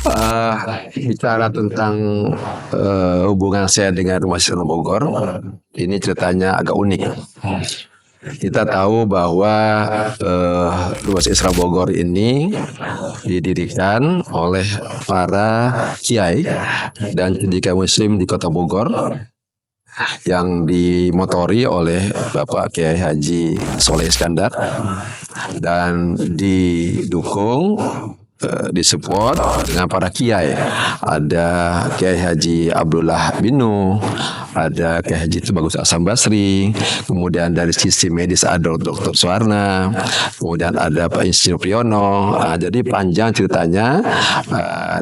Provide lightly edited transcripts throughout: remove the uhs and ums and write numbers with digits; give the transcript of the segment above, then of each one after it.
Eh, Bicara tentang hubungan saya dengan Rumah Sakit Bogor, ini ceritanya agak unik. Kita tahu bahwa Rumah Sakit Islam Bogor ini didirikan oleh para kiai dan cendekia Muslim di Kota Bogor yang dimotori oleh Bapak Kiai Haji Soleh Iskandar dan didukung disupport dengan para kiai. Ada Kiai Haji Abdullah Binu, ada Kiai Haji Tubagus Asam Basri, kemudian dari sisi medis ada Dr. Suwarna, kemudian ada Pak Insinyur Priyono. Jadi panjang ceritanya,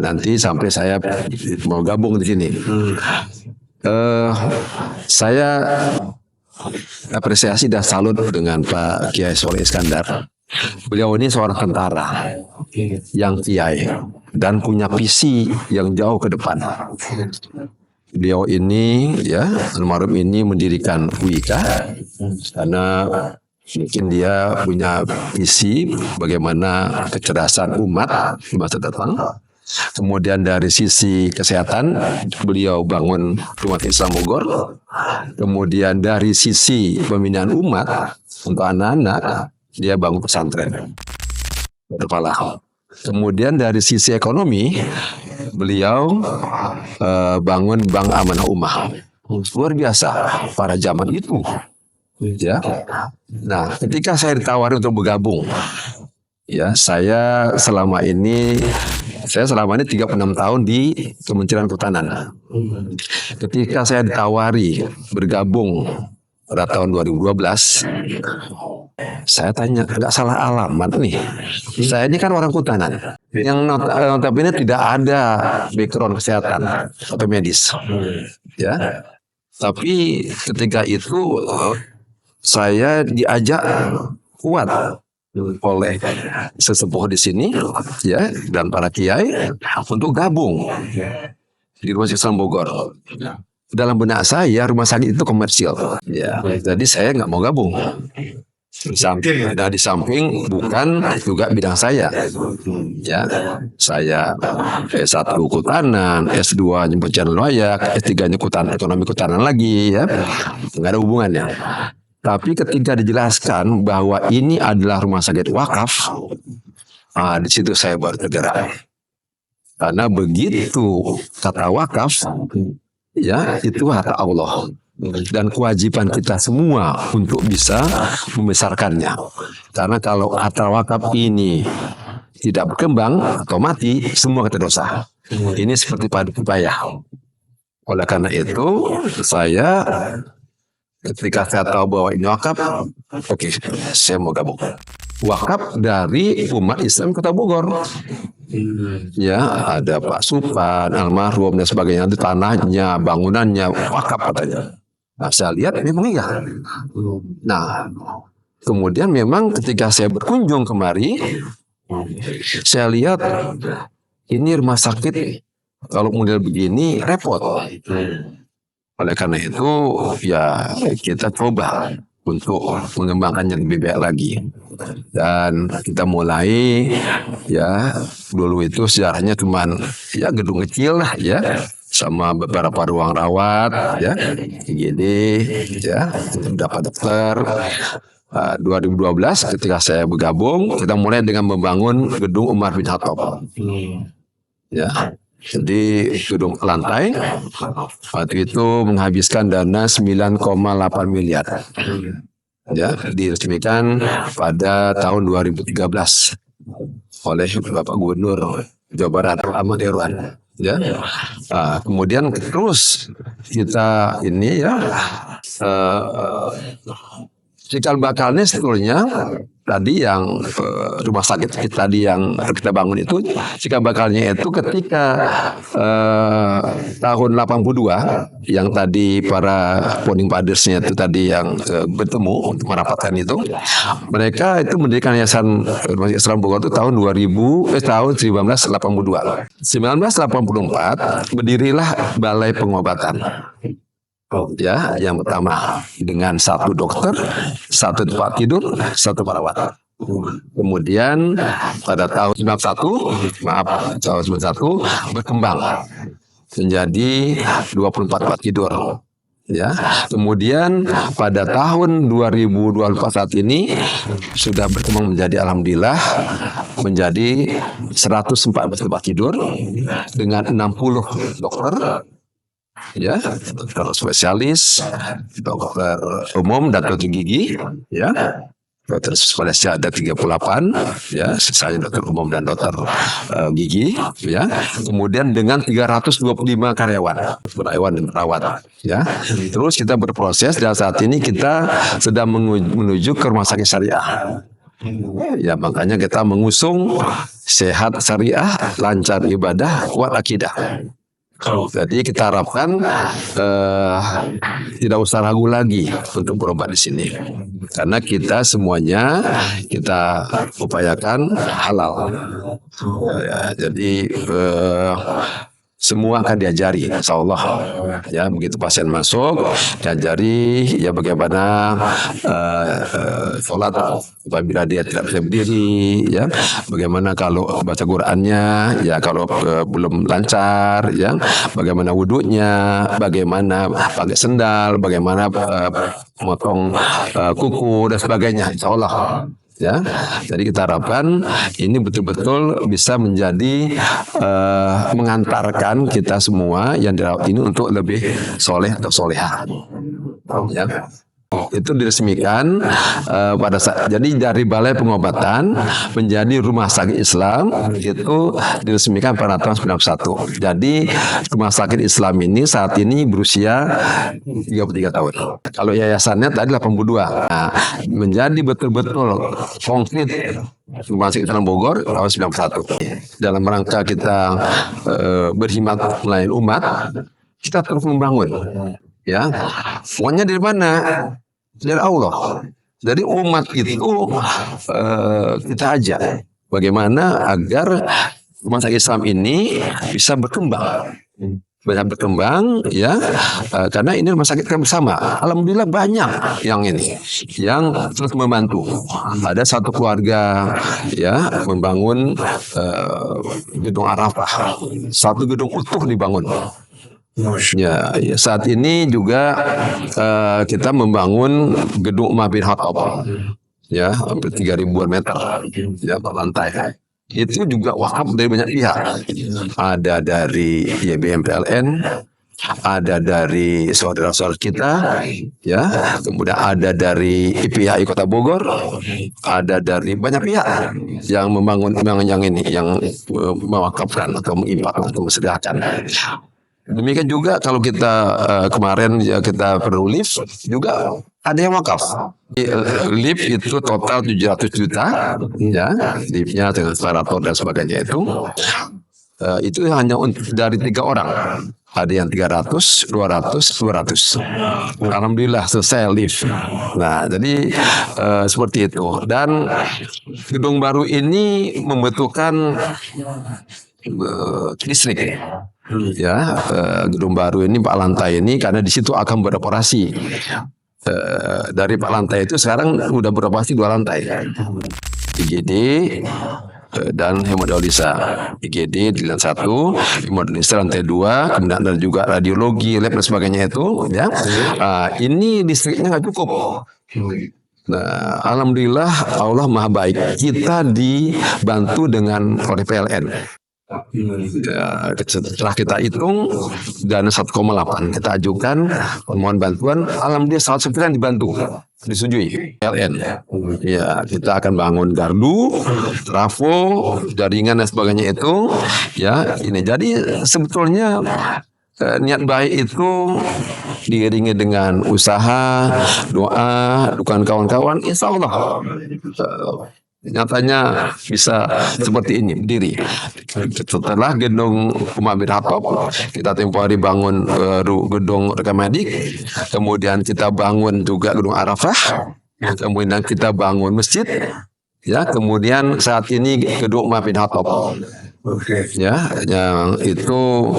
nanti sampai saya mau gabung di sini. Saya apresiasi dan salut dengan Pak Kiai Soleh Iskandar. Beliau ini seorang tentara yang kiai dan punya visi yang jauh ke depan. Beliau ini ya almarhum ini mendirikan UIK karena mungkin dia punya visi bagaimana kecerdasan umat di masa datang. Kemudian dari sisi kesehatan beliau bangun Rumah Sakit Islam Bogor. Kemudian dari sisi pembinaan umat untuk anak-anak dia bangun pesantren berpalah. Kemudian dari sisi ekonomi beliau bangun Bank Amanah Ummah. Luar biasa pada zaman itu. Ya. Nah, ketika saya ditawari untuk bergabung, ya saya selama ini 36 tahun di Kementerian Pertanian. Ketika saya ditawari bergabung pada tahun 2012, saya tanya, nggak salah alamat nih. Saya ini kan orang Kutanan, yang notabene tidak ada background kesehatan atau medis, ya. Tapi ketika itu saya diajak kuat oleh sesepuh di sini, ya, dan para kiai untuk gabung di Rumah Sakit Islam Bogor. Dalam benak saya rumah sakit itu komersial, ya. Jadi saya nggak mau gabung. Di samping bukan juga bidang saya, ya. Saya S1 Kehutanan, S2 Pencarian Layak, S3 Ekonomi Kehutanan lagi, ya. Nggak ada hubungannya. Tapi ketika dijelaskan bahwa ini adalah rumah sakit wakaf, di situ saya baru tergerak. Karena begitu kata wakaf, ya itu harta Allah dan kewajiban kita semua untuk bisa membesarkannya. Karena kalau harta wakaf ini tidak berkembang atau mati, semua kita dosa. Ini seperti padu pepaya. Oleh karena itu, saya ketika saya tahu bahwa ini wakaf, oke, saya mau gabung. Wakaf dari umat Islam Kota Bogor. Ya, ada Pak Supan, almarhum dan sebagainya. Itu tanahnya, bangunannya, wakaf katanya. Nah, saya lihat memang iya. Nah, kemudian memang ketika saya berkunjung kemari, saya lihat ini rumah sakit kalau model begini repot. Oleh karena itu, ya kita coba untuk mengembangkannya lebih baik lagi. Dan kita mulai, ya dulu itu sejarahnya cuman ya gedung kecil lah, ya, sama beberapa ruang rawat, ya, gini, ya, dapat dokter. 2012 ketika saya bergabung, kita mulai dengan membangun gedung Umar bin Khattab. Ya. Jadi gedung lantai waktu itu menghabiskan dana 9,8 miliar. Ya, diresmikan pada tahun 2013 oleh Bapak Gubernur Jawa Barat Ahmad Irwan. Ya, kemudian terus kita ini ya cikal bakalnya sebetulnya tadi yang rumah sakit tadi yang kita bangun itu cikal bakalnya itu ketika tahun 82 yang tadi para founding fathersnya itu tadi yang bertemu untuk merapatkan itu, mereka itu mendirikan Yayasan Rumah Sakit Islam Bogor itu tahun 1982. 1984 berdirilah Balai Pengobatan. Ya, yang pertama dengan 1 dokter, 1 tempat tidur, 1 perawat. Kemudian pada tahun 91 berkembang menjadi 24 tempat tidur. Ya, kemudian pada tahun 2024 saat ini sudah berkembang menjadi alhamdulillah menjadi 114 tempat tidur dengan 60 dokter, ya, dokter spesialis, dokter umum dan dokter gigi, ya. Dokter spesialis ada 38, ya, sisanya dokter umum dan dokter gigi, ya. Kemudian dengan 325 karyawan dan perawat, ya. Terus kita berproses dan saat ini kita sedang menuju ke rumah sakit syariah. Ya, makanya kita mengusung sehat syariah, lancar ibadah, kuat akidah. Jadi kita harapkan tidak usah ragu lagi untuk berobat di sini, karena kita semuanya kita upayakan halal. Ya, jadi semua akan diajari, insya Allah. Ya, begitu pasien masuk, diajari ya bagaimana sholat apabila dia tidak bisa berdiri, ya, bagaimana kalau baca Qurannya, ya kalau belum lancar, ya, bagaimana wudhunya, bagaimana pakai sendal, bagaimana potong kuku dan sebagainya, insya Allah. Ya, jadi kita harapkan ini betul-betul bisa menjadi mengantarkan kita semua yang dirawat ini untuk lebih soleh atau soleha. Ya. Itu diresmikan pada saat jadi dari Balai Pengobatan menjadi Rumah Sakit Islam itu diresmikan pada tahun 91. Jadi Rumah Sakit Islam ini saat ini berusia 33 tahun. Kalau yayasannya tadi 82. Nah, menjadi betul-betul konkret Rumah Sakit Islam Bogor tahun 91. Dalam rangka kita berkhidmat melayani umat, kita terus membangun. Ya, pokoknya dari mana? Dari Allah. Dari umat itu kita ajak bagaimana agar Rumah Sakit Islam ini bisa berkembang. Ya, karena ini rumah sakit kan bersama. Alhamdulillah banyak yang terus membantu. Ada satu keluarga ya membangun gedung Arafah, satu gedung utuh dibangun. Ya, saat ini juga kita membangun gedung Umar bin Khattab, ya, hampir 3.000 meter, ya, lantai. Itu juga wakaf dari banyak pihak. Ada dari YBM PLN, ada dari saudara-saudara kita, ya, kemudian ada dari IPHI Kota Bogor, ada dari banyak pihak yang membangun yang ini, yang mewakafkan atau menginfak atau mensedekahkan. Demikian juga kalau kita kemarin ya kita perlu lift juga ada yang wakaf. Lift itu total 700 juta, ya, liftnya dengan separator dan sebagainya itu hanya dari 3 orang. Ada yang 300, 200, 200. Alhamdulillah selesai lift. Nah, jadi seperti itu. Dan gedung baru ini membutuhkan listrik. Ya, gedung baru ini Pak Lantai ini karena di situ akan beroperasi. Dari Pak Lantai itu sekarang udah beroperasi 2 lantai. IGD dan hemodialisa. IGD di lantai 1, hemodialisa lantai 2, kemudian ada juga radiologi, lab dan sebagainya itu. Ya, ini listriknya nggak cukup. Nah, alhamdulillah Allah Maha Baik. Kita dibantu oleh PLN. Ya, setelah kita hitung dana 1,8 kita ajukan permohonan bantuan, alhamdulillah 100% dibantu, disetujui PLN. Ya, kita akan bangun gardu, trafo, jaringan dan sebagainya itu. Ya, ini jadi sebetulnya niat baik itu diiringi dengan usaha, doa, dukungan kawan-kawan, insya Allah nyatanya bisa seperti ini berdiri. Setelah gedung Umar bin Khattab, kita tempoh hari bangun gedung rekam medik, kemudian kita bangun juga gedung Arafah, kemudian kita bangun masjid, ya, kemudian saat ini gedung Umar bin Khattab. Ya, yang itu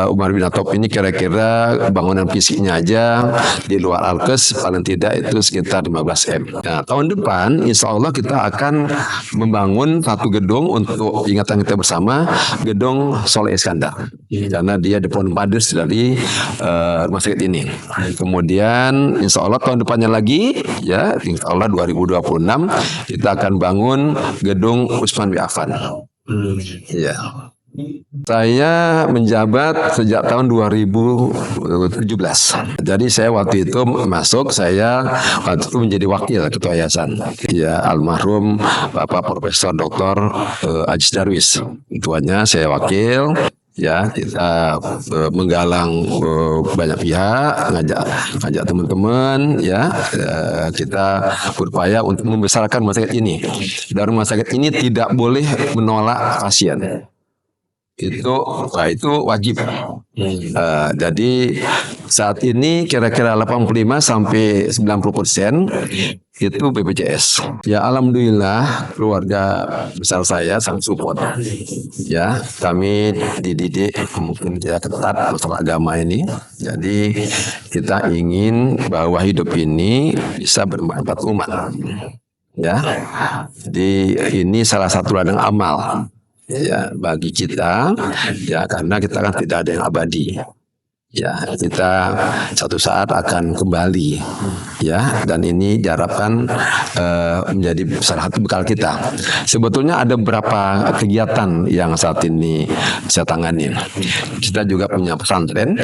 Umar bin Khattab ini kira-kira bangunan fisiknya aja di luar Alkes paling tidak itu sekitar 15 M. Nah, tahun depan insya Allah kita akan membangun satu gedung untuk ingatan kita bersama, gedung Soleh Iskandar. Karena dia depan padus dari rumah sakit ini. Kemudian insya Allah tahun depannya lagi, ya insya Allah 2026 kita akan bangun gedung Utsman bin Affan. Ya. Saya menjabat sejak tahun 2017. Jadi saya waktu itu masuk, saya waktu itu menjadi wakil ketua yayasan. Ya, almarhum Bapak Profesor Dr. Ajis Darwis. Ketuanya saya wakil. Ya, kita menggalang banyak pihak, ngajak teman-teman, ya, kita berupaya untuk membesarkan rumah sakit ini. Dan rumah sakit ini tidak boleh menolak pasien. Itu wajib. Jadi saat ini kira-kira 85 sampai 90% itu BPJS. Ya, alhamdulillah keluarga besar saya sangat support. Ya, kami dididik mungkin kita ketat masalah agama ini. Jadi kita ingin bahwa hidup ini bisa bermanfaat umat. Ya, jadi ini salah satu ladang amal. Ya, bagi kita, ya, karena kita kan tidak ada yang abadi. Ya, kita satu saat akan kembali, ya, dan ini diharapkan menjadi salah satu bekal kita. Sebetulnya ada beberapa kegiatan yang saat ini saya tangani. Kita juga punya pesantren,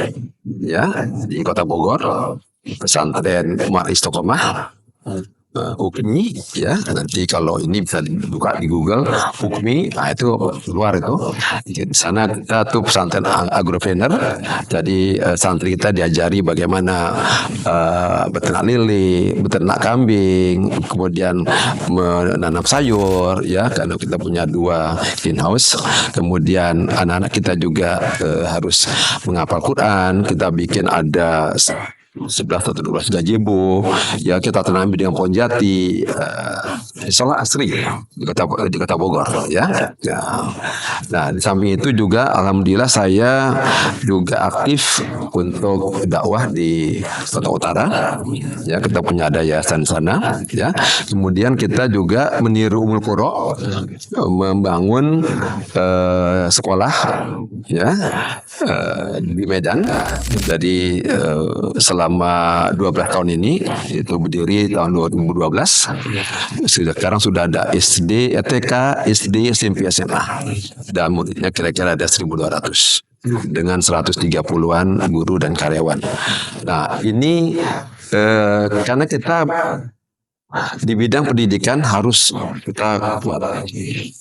ya, di Kota Bogor, pesantren Umar Istiqomah. Ukmi, ya, nanti kalau ini bisa dibuka di Google Ukmi, nah itu keluar itu. Di sana kita tuh pesantren agropreneur, jadi santri kita diajari bagaimana beternak lele, beternak kambing, kemudian menanam sayur, ya, karena kita punya 2 greenhouse. Kemudian anak-anak kita juga harus menghafal Quran. Kita bikin ada 11 atau 12 gazebo, ya, kita tanami dengan pohon jati, sholat asri di kota Bogor, ya. Nah, di samping itu juga alhamdulillah saya juga aktif untuk dakwah di Kota Utara, ya, kita punya ada yayasan di sana, ya. Kemudian kita juga meniru Ummul Qura, membangun sekolah, ya, di Medan. Jadi selama 12 tahun ini, itu berdiri tahun 2012. Sekarang sudah ada SD, TK, SD, SMP, SMA. Dan muridnya kira-kira ada 1.200 dengan 130-an guru dan karyawan. Nah, ini karena kita di bidang pendidikan harus kita kuat,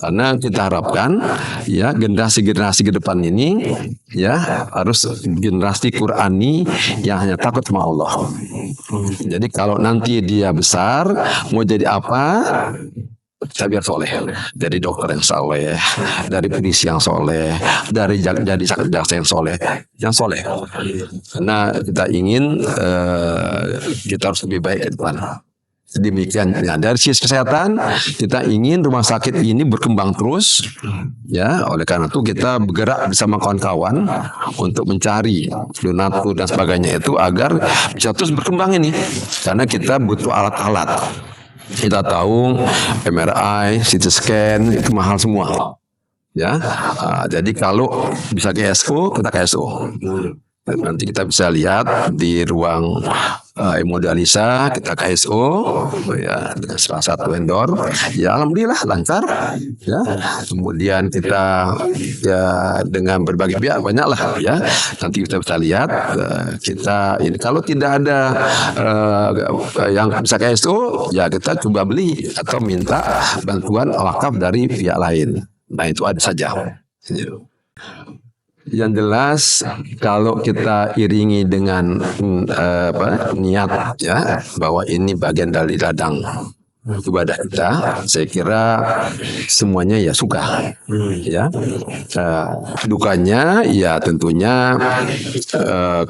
karena kita harapkan, ya, generasi-generasi ke depan ini, ya, harus generasi Qurani yang hanya takut sama Allah. Jadi kalau nanti dia besar mau jadi apa, kita biar soleh, dari dokter yang soleh, dari polisi yang soleh, dari jadi jaksa yang soleh, karena kita ingin kita harus lebih baik ke depan. Demikian, ya, dari sisi kesehatan kita ingin rumah sakit ini berkembang terus, ya. Oleh karena itu kita bergerak bersama kawan-kawan untuk mencari donatur dan sebagainya itu agar bisa terus berkembang ini, karena kita butuh alat-alat. Kita tahu MRI, CT scan itu mahal semua, ya. Jadi kalau bisa KSO, kita KSO. Nanti kita bisa lihat di ruang hemodialisa kita KSO, ya, dengan salah satu vendor, ya, alhamdulillah lancar, ya. Kemudian kita, ya, dengan berbagai pihak banyak lah, ya. Nanti kita bisa lihat kita ini kalau tidak ada yang bisa KSO, ya kita coba beli atau minta bantuan wakaf dari pihak lain. Nah, itu ada saja. Yang jelas kalau kita iringi dengan niat, ya, bahwa ini bagian dari ladang ibadah kita, saya kira semuanya ya suka, ya. Dukanya ya tentunya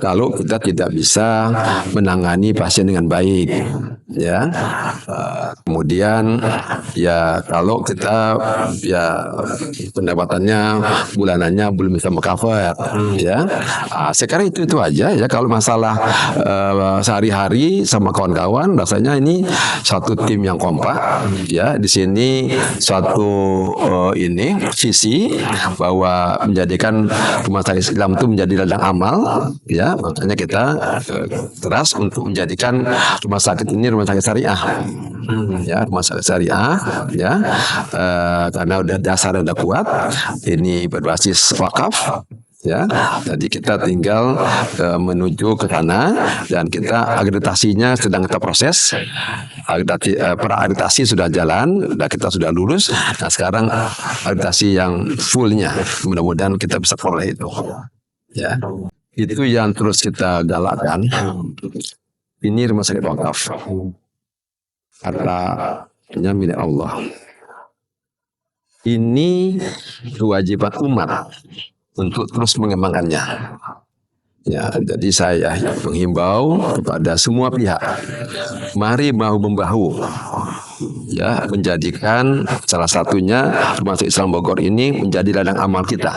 kalau kita tidak bisa menangani pasien dengan baik, ya. Kemudian ya kalau kita ya pendapatannya bulanannya belum bisa mengcover, ya. Sekarang itu aja ya. Kalau masalah sehari-hari sama kawan-kawan, rasanya ini satu tim yang kompak, ya. Di sini suatu visi bahwa menjadikan rumah sakit Islam itu menjadi ladang amal, ya. Makanya kita keras untuk menjadikan rumah sakit ini rumah sakit syariah, ya, rumah sakit syariah, ya. Karena udah dasar udah kuat, ini berbasis wakaf, ya. Jadi kita tinggal menuju ke sana, dan kita akreditasinya sedang kita proses. Akreditasi sudah jalan, dan kita sudah lulus. Nah, sekarang akreditasi yang fullnya, mudah-mudahan kita bisa peroleh itu, ya. Itu yang terus kita galakkan. Ini rumah sakit wakaf, hartanya milik Allah. Ini kewajiban umat untuk terus mengembangkannya. Ya, jadi saya menghimbau kepada semua pihak, mari bahu-membahu, ya, menjadikan salah satunya rumah sakit Islam Bogor ini menjadi ladang amal kita.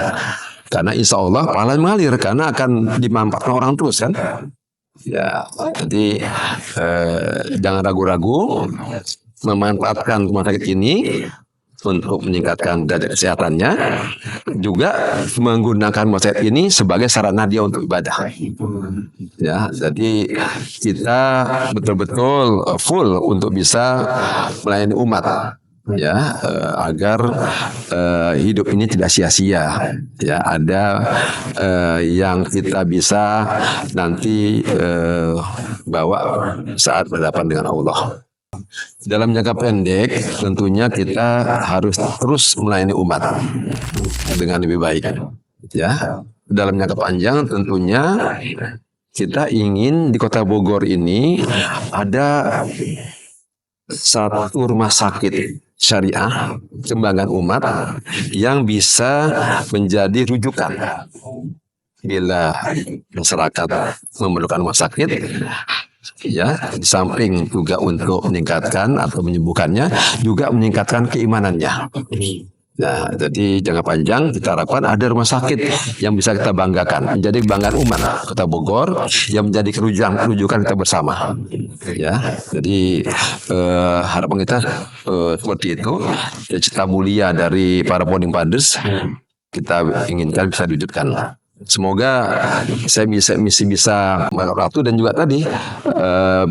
Karena insya Allah pahala mengalir, karena akan dimanfaatkan orang terus, kan. Ya, jadi jangan ragu-ragu memanfaatkan rumah sakit ini untuk meningkatkan derajat kesehatannya, juga menggunakan rumah sakit ini sebagai sarana dia untuk ibadah. Ya, jadi kita betul-betul full untuk bisa melayani umat, ya, agar hidup ini tidak sia-sia, ya. Ada yang kita bisa nanti bawa saat berhadapan dengan Allah. Dalam jangka pendek tentunya kita harus terus melayani umat dengan lebih baik, ya. Dalam jangka panjang tentunya kita ingin di Kota Bogor ini ada satu rumah sakit syariah kebanggaan umat yang bisa menjadi rujukan bila masyarakat memerlukan rumah sakit, ya. Di samping juga untuk meningkatkan atau menyembuhkannya, juga meningkatkan keimanannya. Nah, jadi jangka panjang kita harapkan ada rumah sakit yang bisa kita banggakan, menjadi kebanggaan umat Kota Bogor, yang menjadi rujukan kita bersama, ya. Jadi harapan kita seperti itu, cita mulia dari para founding fathers kita inginkan bisa diwujudkan. Semoga saya bisa waktu, dan juga tadi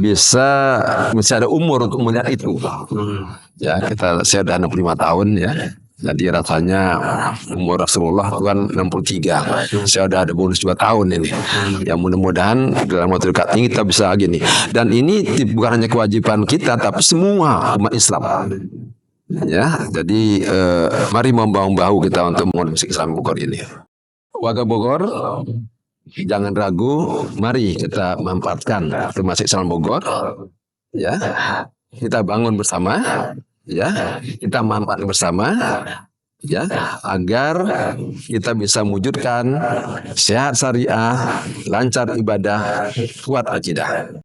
bisa ada umur untuk melihat itu. Ya, saya sudah 65 tahun, ya. Jadi rasanya umur Rasulullah kan 63. Saya sudah ada bonus 2 tahun ini. Ya, mudah-mudahan dalam waktu dekat ini kita bisa gini. Dan ini bukan hanya kewajiban kita, tapi semua umat Islam. Ya, jadi mari membahu-bahu kita untuk mengurusi Islam Bogor ini. Warga Bogor, jangan ragu, mari kita manfaatkan rumah sakit Islam Bogor, ya. Kita bangun bersama, ya. Kita manfaatkan bersama, ya, agar kita bisa mewujudkan sehat syariah, lancar ibadah, kuat akidah.